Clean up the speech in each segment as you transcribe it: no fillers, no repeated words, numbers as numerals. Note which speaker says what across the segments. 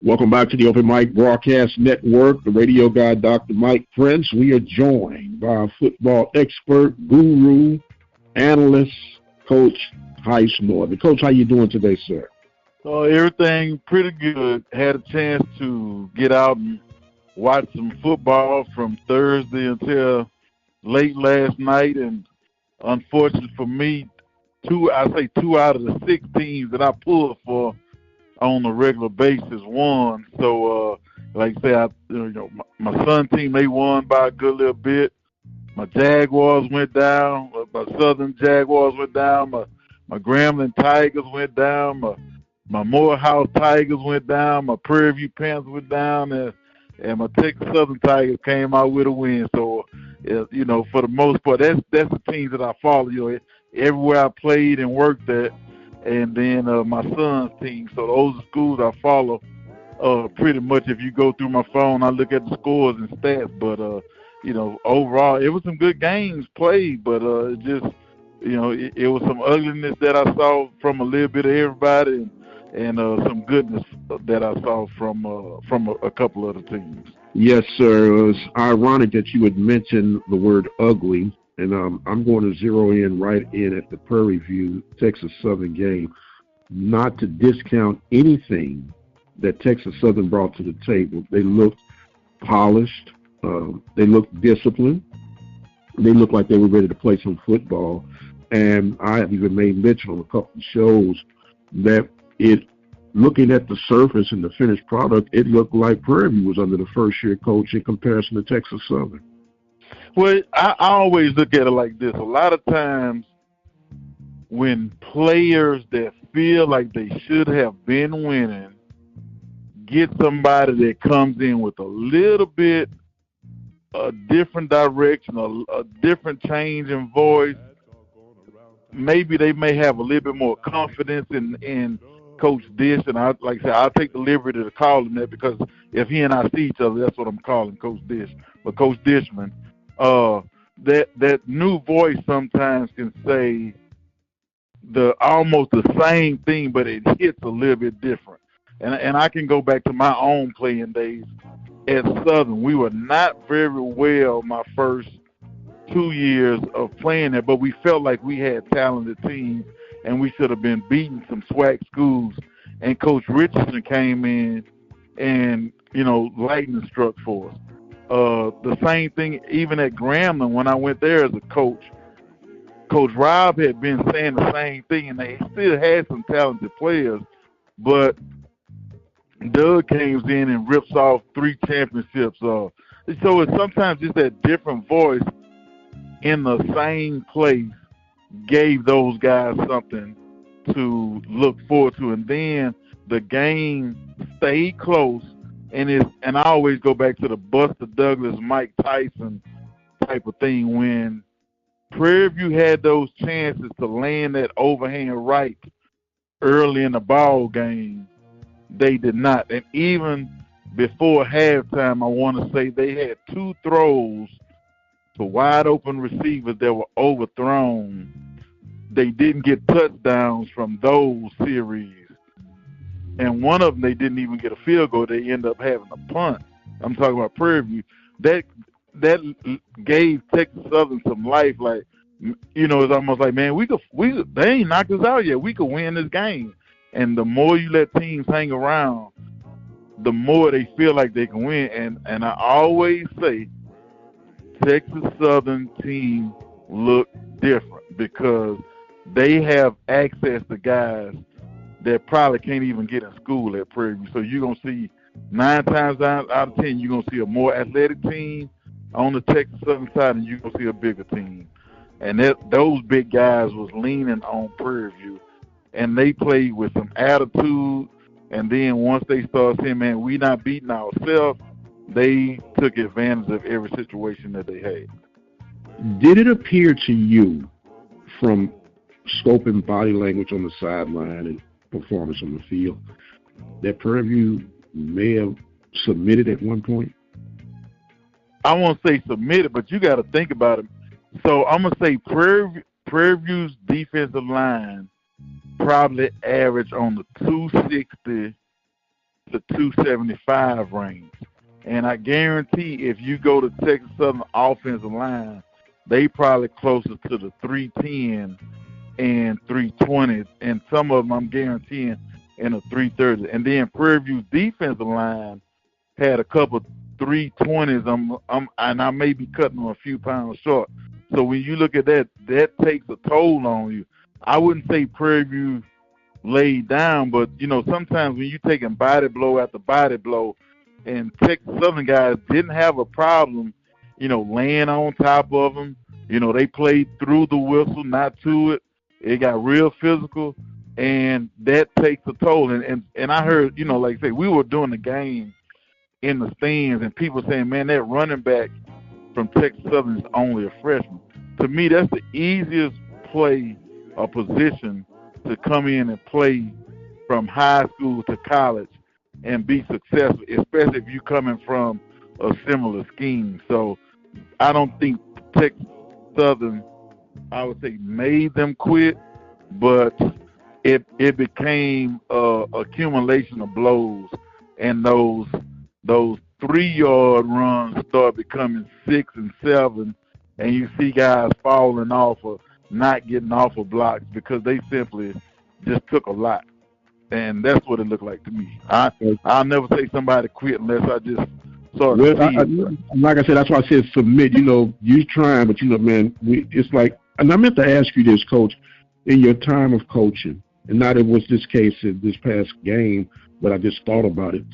Speaker 1: Welcome back to the Open Mic Broadcast Network, the radio guy, Dr. Mike Prince. We are joined by our football expert, guru, analyst, Coach Heist Norton. Coach, how you doing today, sir?
Speaker 2: Oh, everything pretty good. Had a chance to get out and watch some football from Thursday until late last night, and unfortunately for me, two out of the 6 teams that I pulled for on a regular basis won. So, like I said, my son team, they won by a good little bit. My Jaguars went down. My Southern Jaguars went down. My Grambling Tigers went down. My Morehouse Tigers went down. My Prairie View Panthers went down. And my Texas Southern Tigers came out with a win. So, for the most part, that's the teams that I follow. Everywhere I played and worked at. And then my son's team. So those are schools I follow pretty much. If you go through my phone, I look at the scores and stats. But, overall, it was some good games played. But it was some ugliness that I saw from a little bit of everybody and some goodness that I saw from a couple of the teams.
Speaker 1: Yes, sir. It was ironic that you had mentioned the word ugly. And I'm going to zero in right in at the Prairie View Texas Southern game, not to discount anything that Texas Southern brought to the table. They looked polished. They looked disciplined. They looked like they were ready to play some football. And I have even made mention on a couple of shows that looking at the surface and the finished product, it looked like Prairie View was under the first-year coach in comparison to Texas Southern.
Speaker 2: Well, I always look at it like this. A lot of times when players that feel like they should have been winning get somebody that comes in with a little bit a different direction, a different change in voice, maybe they may have a little bit more confidence in Coach Dish. And like I said, I'll take the liberty to call him that because if he and I see each other, that's what I'm calling Coach Dish. But Coach Dishman, that new voice sometimes can say almost the same thing, but it hits a little bit different. And I can go back to my own playing days at Southern. We were not very well my first 2 years of playing there, but we felt like we had talented teams and we should have been beating some SWAC schools. And Coach Richardson came in and, lightning struck for us. The same thing even at Grambling when I went there as a coach. Coach Rob had been saying the same thing, and they still had some talented players, but Doug comes in and rips off 3 championships. So it's sometimes just that different voice in the same place gave those guys something to look forward to. And then the game stayed close. And I always go back to the Buster Douglas, Mike Tyson type of thing. When Prairie View had those chances to land that overhand right early in the ball game, they did not. And even before halftime, I want to say they had 2 throws to wide open receivers that were overthrown. They didn't get touchdowns from those series. And one of them, they didn't even get a field goal. They ended up having a punt. I'm talking about Prairie View. That gave Texas Southern some life. Like, it's almost like, man, they ain't knocked us out yet. We could win this game. And the more you let teams hang around, the more they feel like they can win. And I always say Texas Southern team look different because they have access to guys that probably can't even get in school at Prairie View. So you're going to see 9 times out of 10, you're going to see a more athletic team on the Texas Southern side, and you're going to see a bigger team. And those big guys was leaning on Prairie View, and they played with some attitude. And then once they started saying, man, we not beating ourselves, they took advantage of every situation that they had.
Speaker 1: Did it appear to you from scoping body language on the sideline and performance on the field that Prairie View may have submitted at one point?
Speaker 2: I won't say submitted, but you got to think about it. So I'm going to say Prairie View's defensive line probably averaged on the 260 to 275 range. And I guarantee if you go to Texas Southern offensive line, they probably closer to the 310 and 320s, and some of them I'm guaranteeing in the 330s. And then Prairie View's defensive line had a couple 320s. And I may be cutting them a few pounds short. So when you look at that, that takes a toll on you. I wouldn't say Prairie View laid down, but sometimes when you're taking body blow after body blow, and Texas Southern guys didn't have a problem, laying on top of them. They played through the whistle, not to it. It got real physical, and that takes a toll. And I heard, like I say, we were doing the game in the stands, and people saying, man, that running back from Texas Southern is only a freshman. To me, that's the easiest play or position to come in and play from high school to college and be successful, especially if you're coming from a similar scheme. So I don't think Texas Southern, I would say, made them quit, but it became a accumulation of blows, and those 3-yard runs start becoming 6 and 7, and you see guys falling off or not getting off of blocks because they simply just took a lot. And that's what it looked like to me. I'll never say somebody quit unless I just sort of see it.
Speaker 1: Like I said, that's why I said submit. You trying, but man, it's like, and I meant to ask you this, Coach, in your time of coaching, and not it was this case in this past game, but I just thought about it.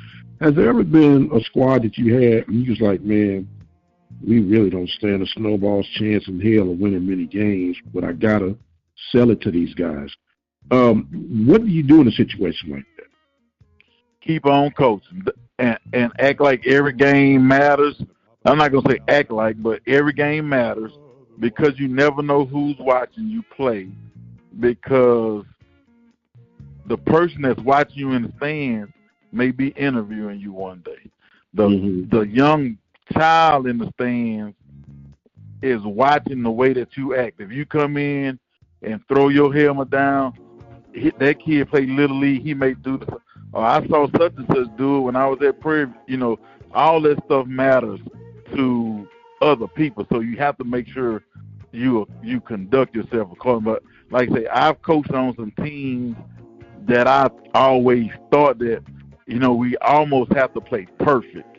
Speaker 1: Has there ever been a squad that you had and you was like, man, we really don't stand a snowball's chance in hell of winning many games, but I gotta sell it to these guys? What do you do in a situation like that?
Speaker 2: Keep on coaching and act like every game matters. I'm not going to say act like, but every game matters, because you never know who's watching you play, because the person that's watching you in the stands may be interviewing you one day. The young child in the stands is watching the way that you act. If you come in and throw your helmet down, that kid played Little League, he may do this. Or I saw such and such do it when I was at Prairie. All that stuff matters to other people. So you have to make sure you conduct yourself accordingly. But like I say, I've coached on some teams that I always thought that, we almost have to play perfect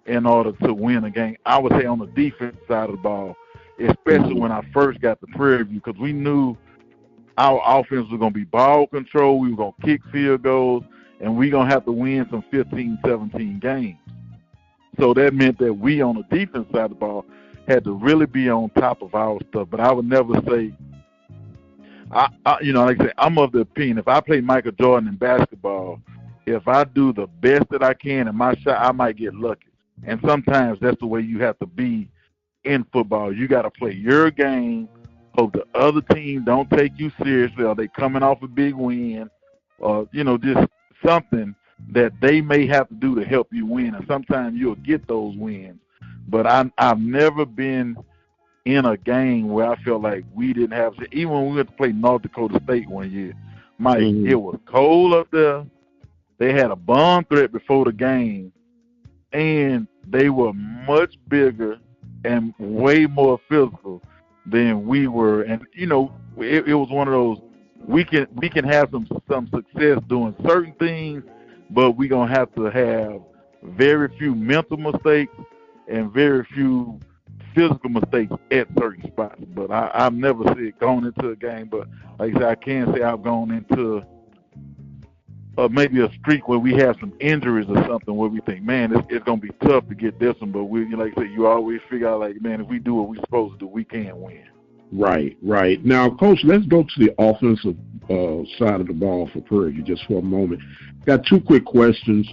Speaker 2: in order to win a game. I would say on the defense side of the ball, especially when I first got to Prairie View, because we knew our offense was going to be ball control, we were going to kick field goals, and we're going to have to win some 15, 17 games. So that meant that we on the defense side of the ball had to really be on top of our stuff. But I would never say, like I say, I'm of the opinion, if I play Michael Jordan in basketball, if I do the best that I can in my shot, I might get lucky. And sometimes that's the way you have to be in football. You got to play your game, hope the other team don't take you seriously, or they coming off a big win, or, just something that they may have to do to help you win. And sometimes you'll get those wins. But I've never been in a game where I felt like we didn't have – even when we went to play North Dakota State one year, Mike, it was cold up there. They had a bomb threat before the game, and they were much bigger and way more physical than we were. And, it was one of those, we can have some success doing certain things, but we're going to have very few mental mistakes and very few physical mistakes at certain spots. But I've never seen it going into a game. But like I said, I can say I've gone into maybe a streak where we have some injuries or something where we think, man, it's going to be tough to get this one. But like I said, you always figure out, like, man, if we do what we're supposed to do, we can win.
Speaker 1: Right. Now, Coach, let's go to the offensive side of the ball for Prairie View just for a moment. Got two quick questions.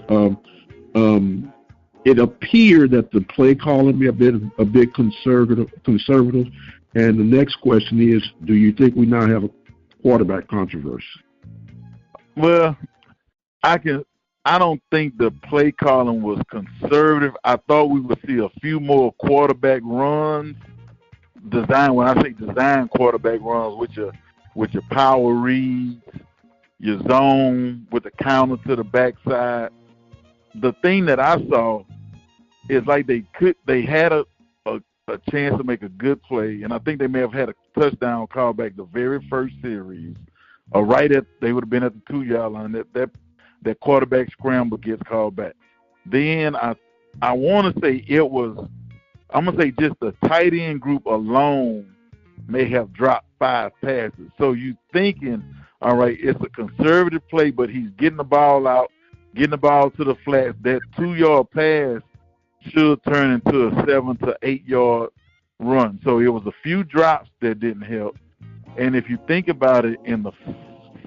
Speaker 1: It appeared that the play calling be a bit conservative. And the next question is, do you think we now have a quarterback controversy?
Speaker 2: Well, I don't think the play calling was conservative. I thought we would see a few more quarterback runs. When I say design quarterback runs, with your power reads, your zone with the counter to the backside. the thing that I saw is like they had a chance to make a good play, and I think they may have had a touchdown call back the very first series, or they would have been at the 2-yard line. That quarterback scramble gets called back. Then I want to say I'm gonna say just the tight end group alone may have dropped 5 passes. So you thinking, all right, it's a conservative play, but he's getting the ball out, getting the ball to the flats. That 2-yard pass should turn into a 7 to 8 yard run. So it was a few drops that didn't help. And if you think about it, in the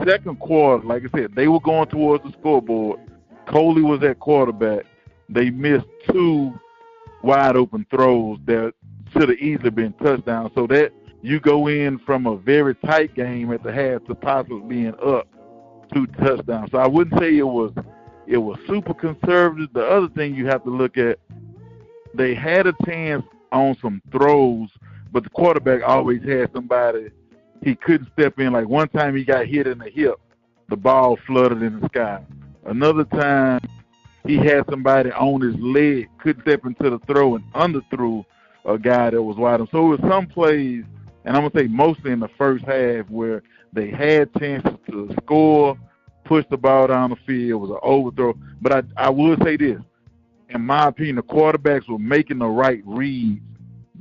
Speaker 2: second quarter, like I said, they were going towards the scoreboard. Coley was at quarterback. They missed 2 wide open throws that should have easily been touchdowns. So that you go in from a very tight game at the half to possibly being up 2 touchdowns. So I wouldn't say it was super conservative. The other thing you have to look at, they had a chance on some throws, but the quarterback always had somebody he couldn't step in. Like one time he got hit in the hip, the ball flooded in the sky. Another time he had somebody on his leg, couldn't step into the throw and underthrew a guy that was wide open. So it was some plays, and I'm going to say mostly in the first half, where they had chances to score, push the ball down the field. It was an overthrow. But I will say this. In my opinion, the quarterbacks were making the right reads,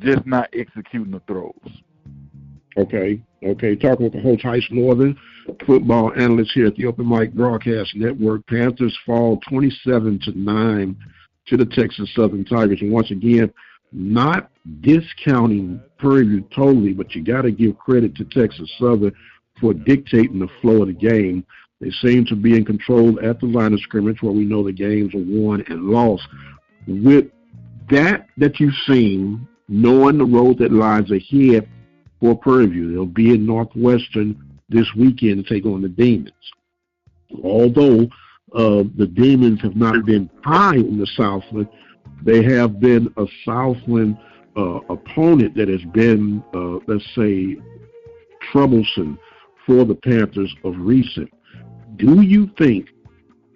Speaker 2: just not executing the throws.
Speaker 1: Okay. Talking with the Holt Heights Northern football analyst here at the Open Mic Broadcast Network. Panthers fall 27-9 to the Texas Southern Tigers. And once again, not discounting Prairie View totally, but you got to give credit to Texas Southern for dictating the flow of the game. They seem to be in control at the line of scrimmage, where we know the games are won and lost. With that you've seen, knowing the road that lies ahead for Prairie View, they'll be in Northwestern this weekend to take on the Demons. Although the Demons have not been high in the Southland, they have been a Southland opponent that has been, let's say, troublesome for the Panthers of recent. Do you think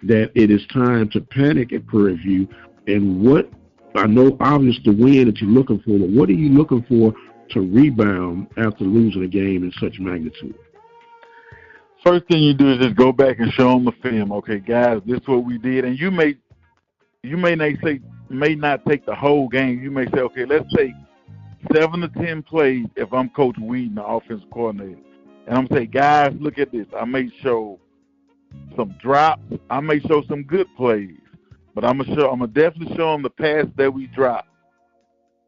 Speaker 1: that it is time to panic at Prairie View? And what, I know obviously the win that you're looking for, but what are you looking for to rebound after losing a game in such magnitude?
Speaker 2: First thing you do is just go back and show them the film. Okay, guys, this is what we did. And you may not take the whole game. You may say, okay, let's take 7 to 10 plays if I'm Coach Whedon, the offensive coordinator. And I'm saying, guys, look at this. I may show some drops. I may show some good plays. But I'm gonna definitely show them the pass that we dropped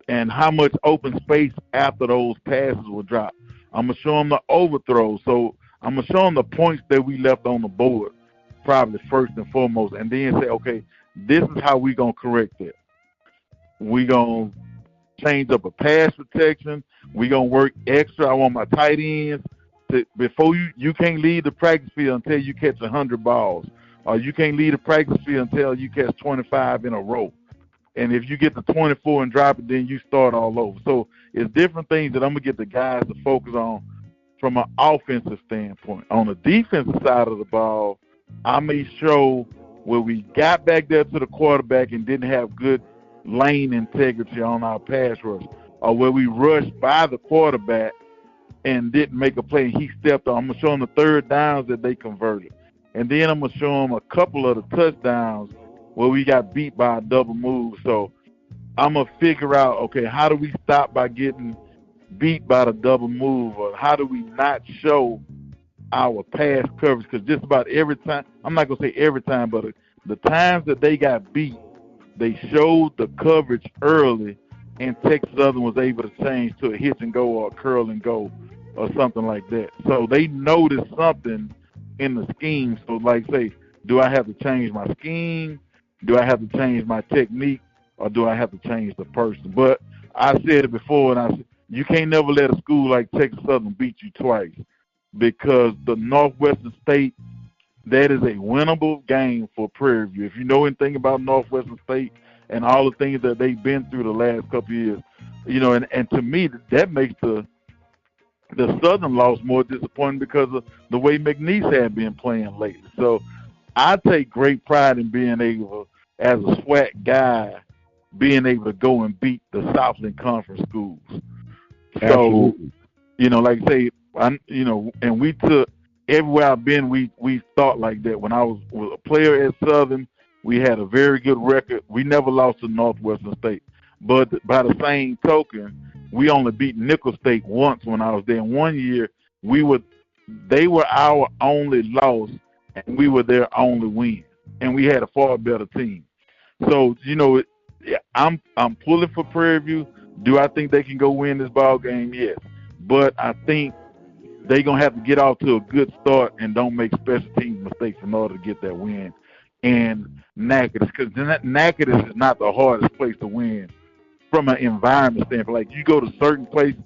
Speaker 2: and how much open space after those passes were dropped. I'm gonna show them the overthrows. So I'm gonna show them the points that we left on the board, probably first and foremost, and then say, okay, this is how we gonna correct it. We gonna change up a pass protection. We gonna work extra. I want my tight ends before you can't leave the practice field until you catch 100 balls. Or you can't leave the practice field until you catch 25 in a row. And if you get to 24 and drop it, then you start all over. So it's different things that I'm going to get the guys to focus on from an offensive standpoint. On the defensive side of the ball, I may show where we got back there to the quarterback and didn't have good lane integrity on our pass rush, or where we rushed by the quarterback and didn't make a play and he stepped on. I'm going to show them the third downs that they converted. And then I'm going to show them a couple of the touchdowns where we got beat by a double move. So I'm going to figure out, okay, how do we stop by getting beat by the double move? Or how do we not show our pass coverage? Because just about every time, I'm not going to say every time, but the times that they got beat, they showed the coverage early, and Texas Southern was able to change to a hitch and go or a curl and go or something like that. So they noticed something in the scheme. So, like, say, do I have to change my scheme? Do I have to change my technique? Or do I have to change the person? But I said it before, and I said, you can't never let a school like Texas Southern beat you twice, because the Northwestern State, that is a winnable game for Prairie View. If you know anything about Northwestern State and all the things that they've been through the last couple of years, you know, and to me, that makes the Southern loss more disappointing because of the way McNeese had been playing lately. So I take great pride in being able as a SWAC guy being able to go and beat the Southland Conference schools.
Speaker 1: Absolutely.
Speaker 2: So, like I say, and we took everywhere I've been, we thought like that. When I was a player at Southern, we had a very good record. We never lost to Northwestern State. But by the same token, we only beat Nickel State once when I was there. And 1 year, they were our only loss, and we were their only win. And we had a far better team. So, I'm pulling for Prairie View. Do I think they can go win this ball game? Yes. But I think they're going to have to get off to a good start and don't make special teams mistakes in order to get that win. And Natchitoches, because Natchitoches is not the hardest place to win from an environment standpoint. Like, you go to certain places,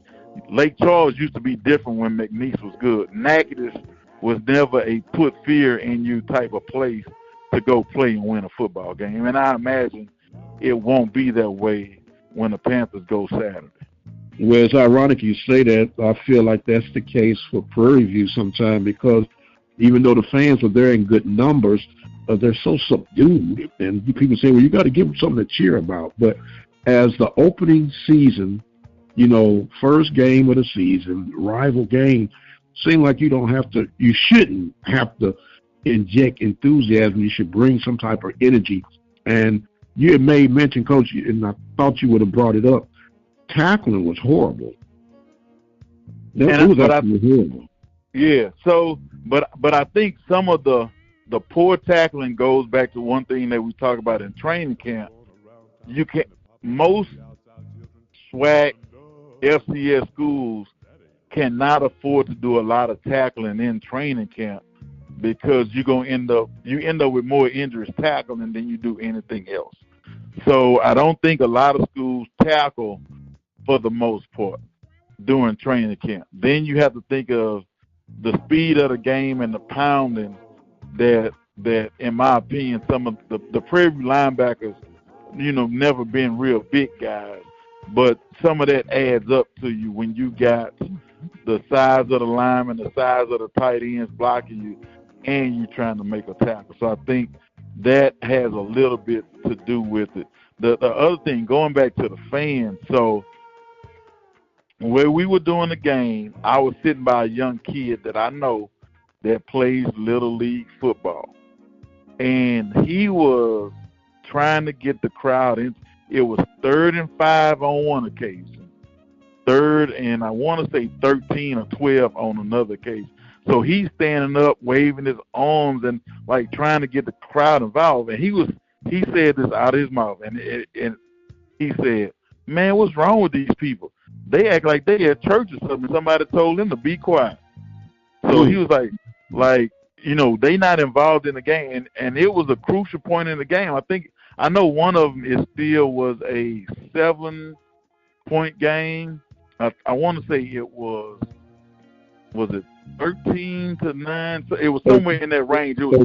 Speaker 2: Lake Charles used to be different when McNeese was good. Natchitoches was never a put fear in you type of place to go play and win a football game. And I imagine it won't be that way when the Panthers go Saturday.
Speaker 1: Well, it's ironic you say that. I feel like that's the case for Prairie View sometime, because even though the fans are there in good numbers, they're so subdued. And people say, well, you got to give them something to cheer about. But as the opening season, first game of the season, rival game, seem like you shouldn't have to inject enthusiasm. You should bring some type of energy. And you had made mention, Coach, and I thought you would have brought it up. Tackling was horrible. It was absolutely horrible.
Speaker 2: Yeah. So, but I think some of the poor tackling goes back to one thing that we talk about in training camp. Most SWAC, FCS schools cannot afford to do a lot of tackling in training camp, because you're gonna end up with more injuries tackling than you do anything else. So I don't think a lot of schools tackle for the most part during training camp. Then you have to think of the speed of the game and the pounding that in my opinion, some of the Prairie View linebackers, never been real big guys, but some of that adds up to you when you got the size of the lineman, the size of the tight ends blocking you, and you trying to make a tackle. So I think that has a little bit to do with it. The other thing, going back to the fans, so where we were doing the game, I was sitting by a young kid that I know that plays Little League football. And he was trying to get the crowd in. It was 3rd and 5 on one occasion. 3rd and I want to say 13 or 12 on another occasion. So he's standing up, waving his arms and like trying to get the crowd involved. And he said this out of his mouth. And he said, man, what's wrong with these people? They act like they at church or something. Somebody told them to be quiet. So he was like, they not involved in the game. And it was a crucial point in the game. I know one of them was a 7-point game. I want to say it was it 13-9? So it was somewhere in that range. It was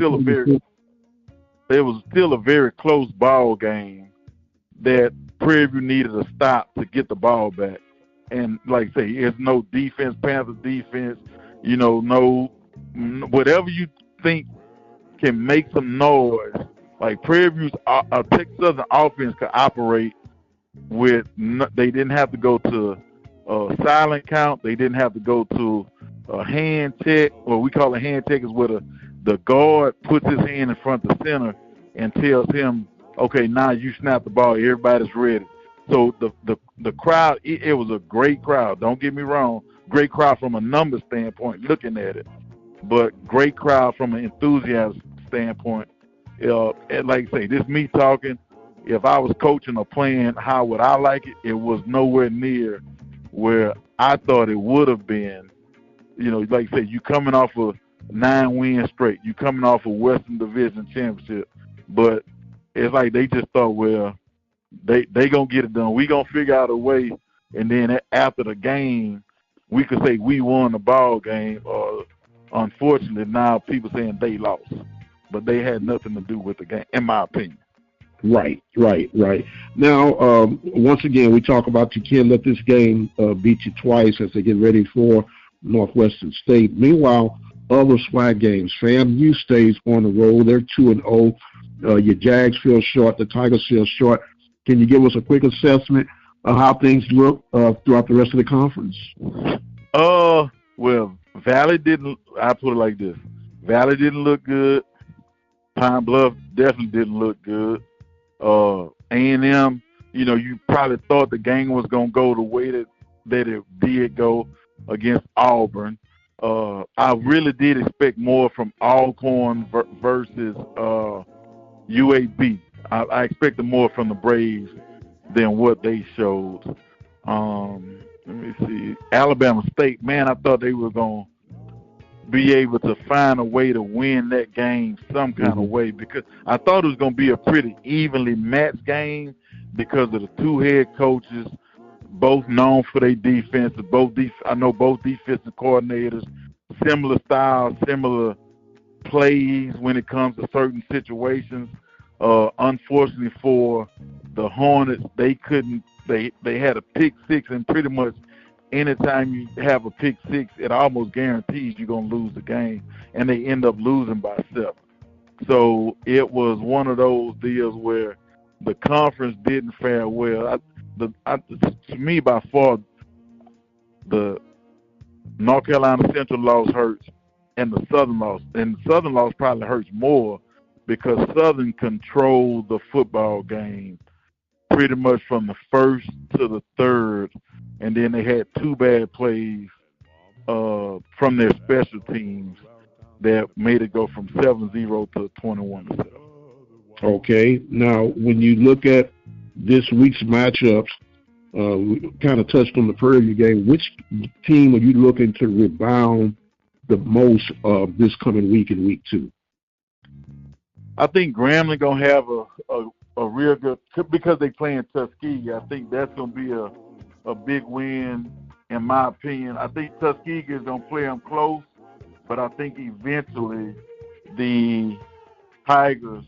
Speaker 2: still a very close ball game that Prairie View needed a stop to get the ball back. And like I say, it's no defense, Panthers defense, no whatever you think can make some noise. Like Prairie View's Texas Southern offense could operate with. They didn't have to go to a silent count. They didn't have to go to a hand check. What we call a hand check is where the guard puts his hand in front of the center and tells him, okay, now you snap the ball. Everybody's ready. So the crowd, it was a great crowd. Don't get me wrong. Great crowd from a number standpoint, looking at it. But great crowd from an enthusiasm standpoint. And like I say, this me talking. If I was coaching or playing, how would I like it? It was nowhere near where I thought it would have been. Like I say, you coming off a 9 wins straight. You coming off a Western Division championship. But it's like they just thought, well, they gonna get it done. We gonna figure out a way, and then after the game, we could say we won the ball game. Unfortunately, now people saying they lost, but they had nothing to do with the game, in my opinion.
Speaker 1: Right. Now, once again, we talk about you can't let this game beat you twice as they get ready for Northwestern State. Meanwhile, other SWAC games, FAMU stays on the road. They're 2-0. Your Jags feel short. The Tigers feel short. Can you give us a quick assessment of how things look throughout the rest of the conference?
Speaker 2: Well, Valley didn't. I put it like this: Valley didn't look good. Pine Bluff definitely didn't look good. A&M, you probably thought the game was gonna go the way that it did go against Auburn. I really did expect more from Alcorn versus UAB. I expected more from the Braves than what they showed. Let me see. Alabama State, man, I thought they were going to be able to find a way to win that game some kind of way, because I thought it was going to be a pretty evenly matched game because of the two head coaches, both known for their defense. I know both defensive coordinators, similar styles, similar plays when it comes to certain situations. Unfortunately for the Hornets, they had a pick six, and pretty much anytime you have a pick six, it almost guarantees you're going to lose the game, and they end up losing by 7. So it was one of those deals where the conference didn't fare well. To me, by far, the North Carolina Central loss hurts, and the Southern loss. And the Southern loss probably hurts more because Southern controlled the football game pretty much from the first to the third, and then they had 2 bad plays from their special teams that made it go from 7-0 to 21-7.
Speaker 1: Okay. Now, when you look at this week's matchups, we kind of touched on the Prairie View game. Which team are you looking to rebound the most this coming week in week 2?
Speaker 2: I think Grambling going to have a real good, because they playing Tuskegee. I think that's going to be a big win, in my opinion. I think Tuskegee is going to play them close, but I think eventually the Tigers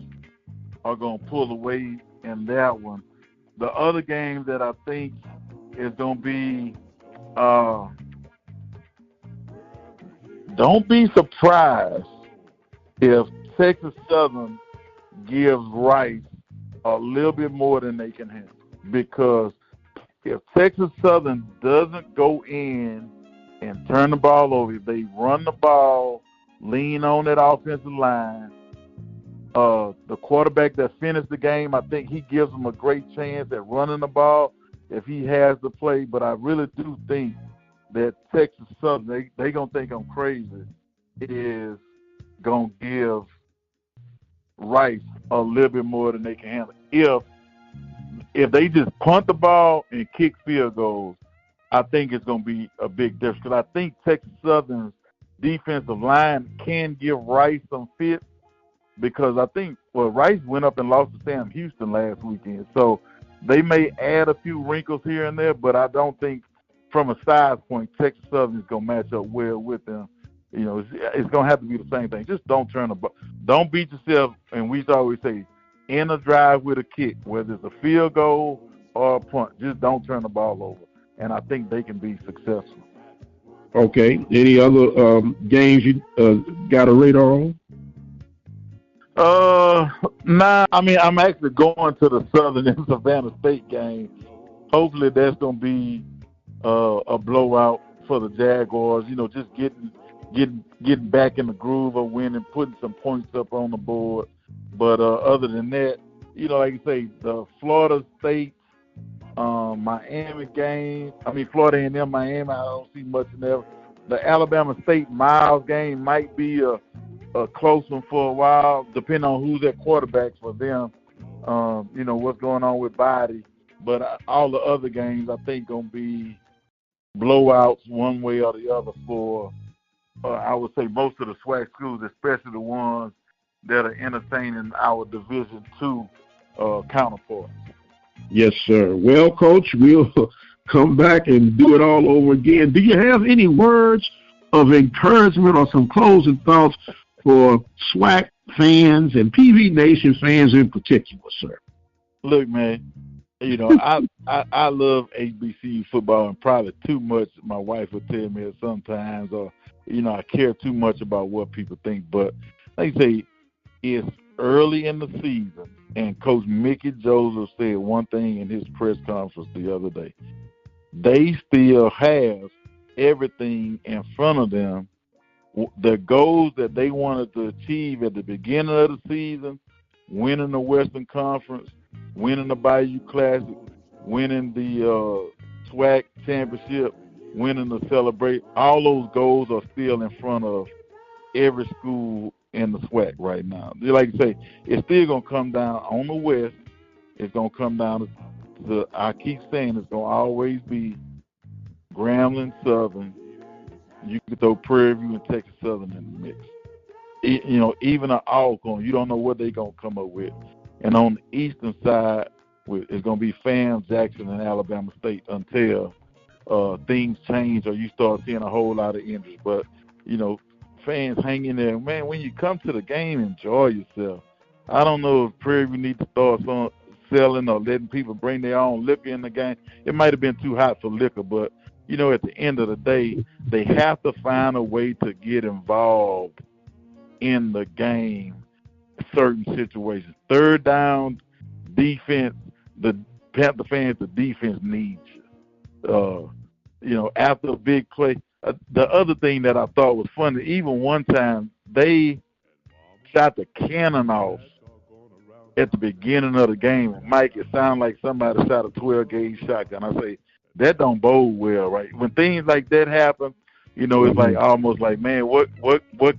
Speaker 2: are going to pull away in that one. The other game that I think is going to be, don't be surprised if Texas Southern gives Rice a little bit more than they can handle, because if Texas Southern doesn't go in and turn the ball over, if they run the ball, lean on that offensive line, the quarterback that finished the game, I think he gives them a great chance at running the ball if he has the play. But I really do think that Texas Southern, they going to think I'm crazy, is going to give Rice a little bit more than they can handle. If they just punt the ball and kick field goals, I think it's going to be a big difference, because I think Texas Southern's defensive line can give Rice some fit, because I think, Rice went up and lost to Sam Houston last weekend. So they may add a few wrinkles here and there, but I don't think from a size point Texas Southern is going to match up well with them. It's going to have to be the same thing. Just don't turn the ball. Don't beat yourself, and we always say, in a drive with a kick, whether it's a field goal or a punt, just don't turn the ball over. And I think they can be successful.
Speaker 1: Okay. Any other games you got a radar on?
Speaker 2: Nah. I mean, I'm actually going to the Southern and Savannah State game. Hopefully that's going to be a blowout for the Jaguars. Just getting back in the groove of winning, putting some points up on the board. But other than that, like you say, the Florida State, Miami game, Florida A&M, Miami, I don't see much in there. The Alabama State Miles game might be a close one for a while, depending on who's at quarterback for them. What's going on with Body. But all the other games, I think, going to be blowouts one way or the other for, I would say, most of the SWAC schools, especially the ones that are entertaining our Division II counterparts.
Speaker 1: Yes, sir. Well, Coach, we'll come back and do it all over again. Do you have any words of encouragement or some closing thoughts for SWAC fans and PV Nation fans in particular, sir?
Speaker 2: Look, man, I love HBCU football, and probably too much. My wife would tell me sometimes, or I care too much about what people think. But like I say, it's early in the season, and Coach Mickey Joseph said one thing in his press conference the other day. They still have everything in front of them. The goals that they wanted to achieve at the beginning of the season, winning the Western Conference, winning the Bayou Classic, winning the SWAC championship, winning the Celebrate, all those goals are still in front of every school in the SWAC right now. Like you say, it's still going to come down on the West. It's going to come down to, I keep saying it's going to always be Grambling, Southern. You can throw Prairie View and Texas Southern in the mix. Even an Alcorn, you don't know what they're going to come up with. And on the eastern side, it's going to be FAM, Jackson, and Alabama State until things change or you start seeing a whole lot of injuries. But, fans hang in there. Man, when you come to the game, enjoy yourself. I don't know if Prairie View needs to start selling or letting people bring their own liquor in the game. It might have been too hot for liquor, but, at the end of the day, they have to find a way to get involved in the game, certain situations. Third down defense, the Panther fans, the defense needs you. After a big play. The other thing that I thought was funny, even one time they shot the cannon off at the beginning of the game. And Mike, it sounded like somebody shot a 12-gauge shotgun. I say, that don't bode well, right? When things like that happen, it's like almost like, man, what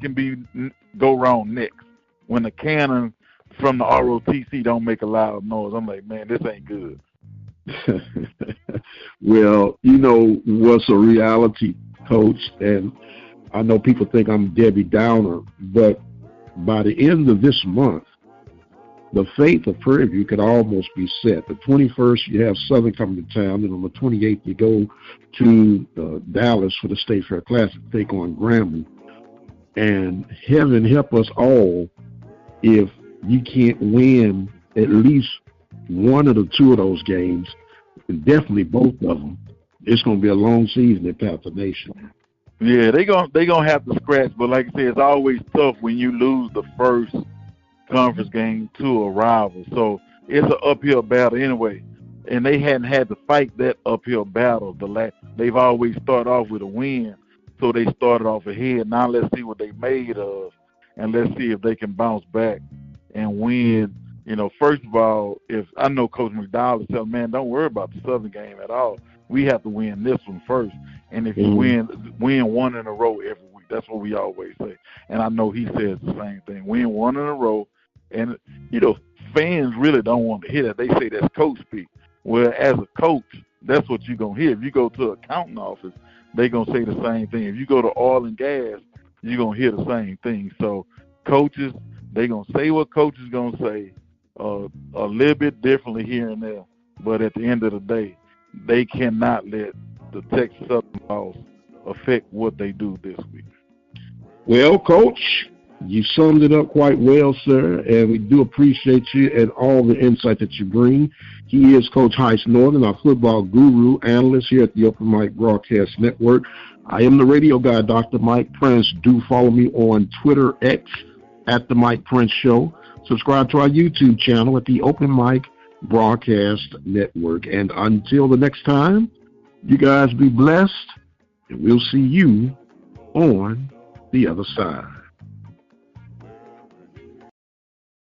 Speaker 2: can go wrong next? When the cannon from the ROTC don't make a loud noise, I'm like, man, this ain't good.
Speaker 1: Well, what's a reality, Coach, and I know people think I'm Debbie Downer, but by the end of this month, the fate of Prairie View could almost be set. The 21st, you have Southern coming to town, and on the 28th, you go to Dallas for the State Fair Classic to take on Grambling. And heaven help us all if you can't win at least one of the two of those games, and definitely both of them. It's going to be a long season at Panther Nation.
Speaker 2: Yeah, they gonna have to scratch, but like I said, it's always tough when you lose the first conference game to a rival. So it's an uphill battle anyway, and they hadn't had to fight that uphill battle. They've always started off with a win, so they started off ahead. Now let's see what they made of, and let's see if they can bounce back and win. First of all, if I know Coach McDowell is telling, man, don't worry about the Southern game at all. We have to win this one first. And if you win one in a row every week, that's what we always say. And I know he says the same thing. Win one in a row. And, fans really don't want to hear that. They say that's coach speak. Well, as a coach, that's what you're going to hear. If you go to an accounting office, they're going to say the same thing. If you go to oil and gas, you're going to hear the same thing. So coaches, they're going to say what coaches going to say a little bit differently here and there. But at the end of the day, they cannot let the Texas Southern loss affect what they do this week.
Speaker 1: Well, Coach, you summed it up quite well, sir, and we do appreciate you and all the insight that you bring. He is Coach Heist Northern, our football guru, analyst here at the Open Mic Broadcast Network. I am the radio guy, Dr. Mike Prince. Do follow me on Twitter, X, at The Mike Prince Show. Subscribe to our YouTube channel at the Open Mic Broadcast Network. And until the next time, you guys be blessed, and we'll see you on the other side.